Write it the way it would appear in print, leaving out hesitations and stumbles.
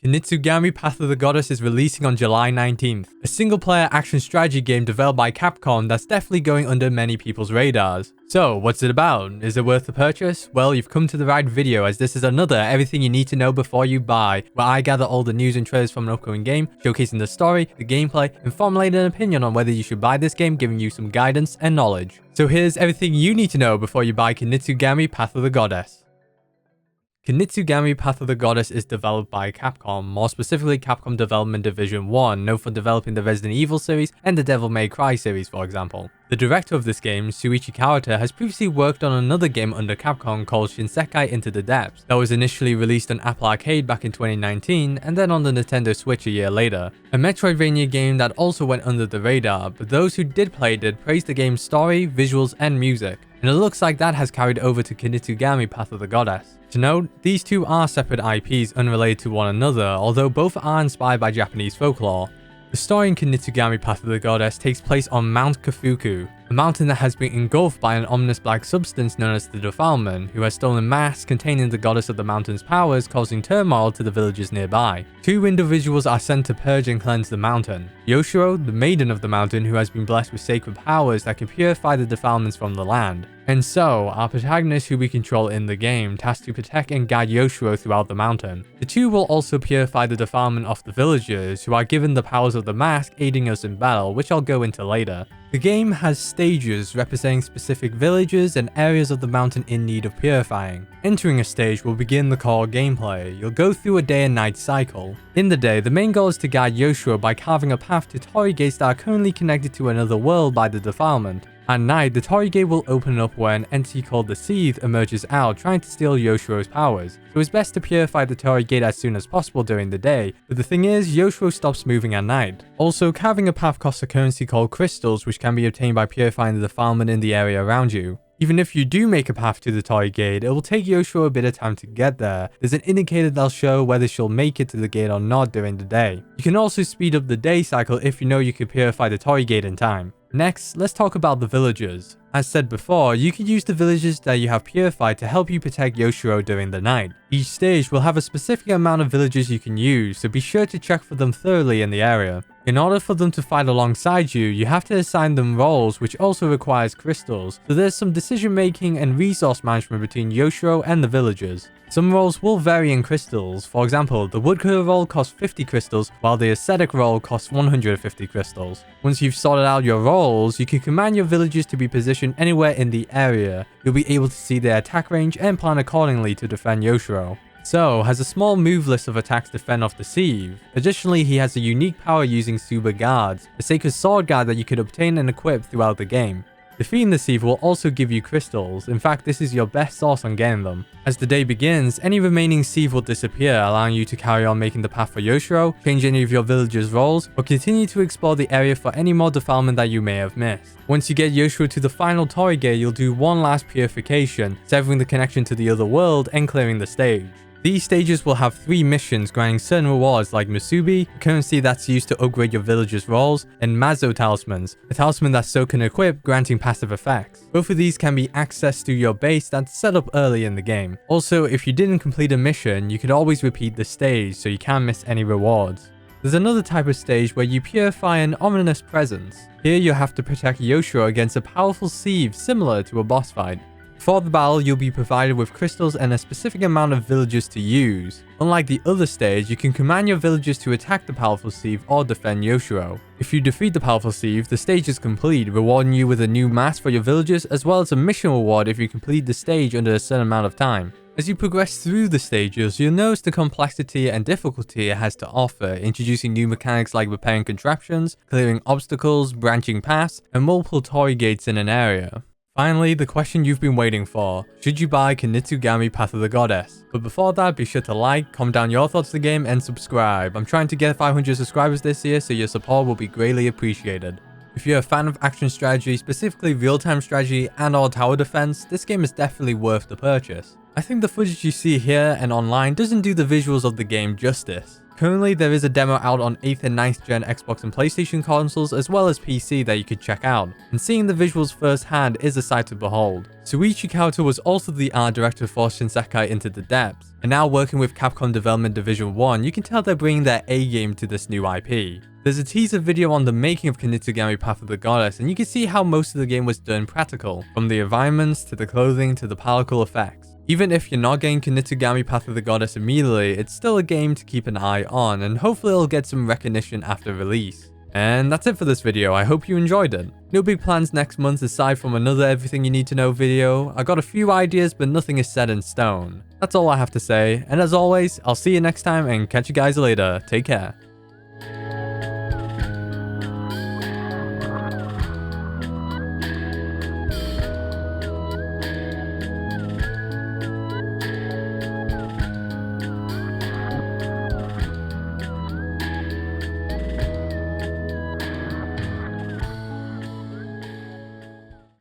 Kunitsu-Gami Path of the Goddess is releasing on July 19th, a single-player action strategy game developed by Capcom that's definitely going under many people's radars. So, what's it about? Is it worth the purchase? Well, you've come to the right video, as this is another everything you need to know before you buy, where I gather all the news and trailers from an upcoming game, showcasing the story, the gameplay, and formulating an opinion on whether you should buy this game, giving you some guidance and knowledge. So here's everything you need to know before you buy Kunitsu-Gami Path of the Goddess. Kunitsu-Gami Path of the Goddess is developed by Capcom, more specifically Capcom Development Division 1, known for developing the Resident Evil series and the Devil May Cry series, for example. The director of this game, Shuichi Kawata, has previously worked on another game under Capcom called Shinsekai Into the Depths, that was initially released on Apple Arcade back in 2019 and then on the Nintendo Switch a year later. A Metroidvania game that also went under the radar, but those who did play it did praise the game's story, visuals, and music. And it looks like that has carried over to Kunitsu-Gami Path of the Goddess. To note, these two are separate IPs unrelated to one another, although both are inspired by Japanese folklore. The story in Kunitsu-Gami Path of the Goddess takes place on Mount Kafuku, a mountain that has been engulfed by an ominous black substance known as the Defilement, who has stolen masks containing the goddess of the mountain's powers, causing turmoil to the villagers nearby. Two individuals are sent to purge and cleanse the mountain. Yoshiro, the maiden of the mountain who has been blessed with sacred powers that can purify the defilements from the land. And so, our protagonist who we control in the game, tasked to protect and guide Yoshiro throughout the mountain. The two will also purify the defilement of the villagers, who are given the powers of the mask, aiding us in battle, which I'll go into later. The game has stages representing specific villages and areas of the mountain in need of purifying. Entering a stage will begin the core gameplay. You'll go through a day and night cycle. In the day, the main goal is to guide Yoshiro by carving a path to Torii gates that are currently connected to another world by the defilement. At night, the Torii gate will open up where an entity called the Seethe emerges out, trying to steal Yoshiro's powers. So it's best to purify the Torii gate as soon as possible during the day, but the thing is, Yoshiro stops moving at night. Also, carving a path costs a currency called crystals, which can be obtained by purifying the defilement in the area around you. Even if you do make a path to the Torii gate, it will take Yoshiro a bit of time to get there. There's an indicator that'll show whether she'll make it to the gate or not during the day. You can also speed up the day cycle if you know you can purify the Torii gate in time. Next, let's talk about the villagers. As said before, you can use the villagers that you have purified to help you protect Yoshiro during the night. Each stage will have a specific amount of villagers you can use, so be sure to check for them thoroughly in the area. In order for them to fight alongside you, you have to assign them roles, which also requires crystals, so there's some decision making and resource management between Yoshiro and the villagers. Some roles will vary in crystals. For example, the woodcutter role costs 50 crystals, while the ascetic role costs 150 crystals. Once you've sorted out your roles, you can command your villagers to be positioned anywhere in the area. You'll be able to see their attack range and plan accordingly to defend Yoshiro. So, has a small move list of attacks to fend off the Seethe. Additionally, he has a unique power using Suba Guards, a sacred sword guard that you could obtain and equip throughout the game. Defeating the Seethe will also give you crystals. In fact, this is your best source on getting them. As the day begins, any remaining Seethe will disappear, allowing you to carry on making the path for Yoshiro, change any of your villagers' roles, or continue to explore the area for any more defilement that you may have missed. Once you get Yoshiro to the final Torii gate, you'll do one last purification, severing the connection to the other world and clearing the stage. These stages will have 3 missions granting certain rewards like Musubi, a currency that's used to upgrade your villagers' roles, and Mazo talismans, a talisman that so can equip, granting passive effects. Both of these can be accessed through your base that's set up early in the game. Also, if you didn't complete a mission, you could always repeat the stage so you can't miss any rewards. There's another type of stage where you purify an ominous presence. Here you'll have to protect Yoshiro against a powerful Seethe similar to a boss fight. For the battle, you'll be provided with crystals and a specific amount of villagers to use. Unlike the other stage, you can command your villagers to attack the powerful Seethe or defend Yoshiro. If you defeat the powerful Seethe, the stage is complete, rewarding you with a new mask for your villagers as well as a mission reward if you complete the stage under a certain amount of time. As you progress through the stages, you'll notice the complexity and difficulty it has to offer, introducing new mechanics like repairing contraptions, clearing obstacles, branching paths, and multiple Torii gates in an area. Finally, the question you've been waiting for: should you buy Kunitsu-Gami Path of the Goddess? But before that, be sure to like, comment down your thoughts of the game, and subscribe. I'm trying to get 500 subscribers this year, so your support will be greatly appreciated. If you're a fan of action strategy, specifically real-time strategy and or tower defense, this game is definitely worth the purchase. I think the footage you see here and online doesn't do the visuals of the game justice. Currently, there is a demo out on 8th and 9th gen Xbox and PlayStation consoles as well as PC that you could check out, and seeing the visuals firsthand is a sight to behold. Shuichi Kawato was also the art director for Shinsekai Into the Depths, and now working with Capcom Development Division 1, you can tell they're bringing their A-game to this new IP. There's a teaser video on the making of Kunitsu-Gami Path of the Goddess, and you can see how most of the game was done practical, from the environments to the clothing to the particle effects. Even if you're not getting Kunitsu-Gami Path of the Goddess immediately, it's still a game to keep an eye on, and hopefully it'll get some recognition after release. And that's it for this video, I hope you enjoyed it. No big plans next month aside from another Everything You Need to Know video. I got a few ideas, but nothing is set in stone. That's all I have to say, and as always, I'll see you next time and catch you guys later. Take care.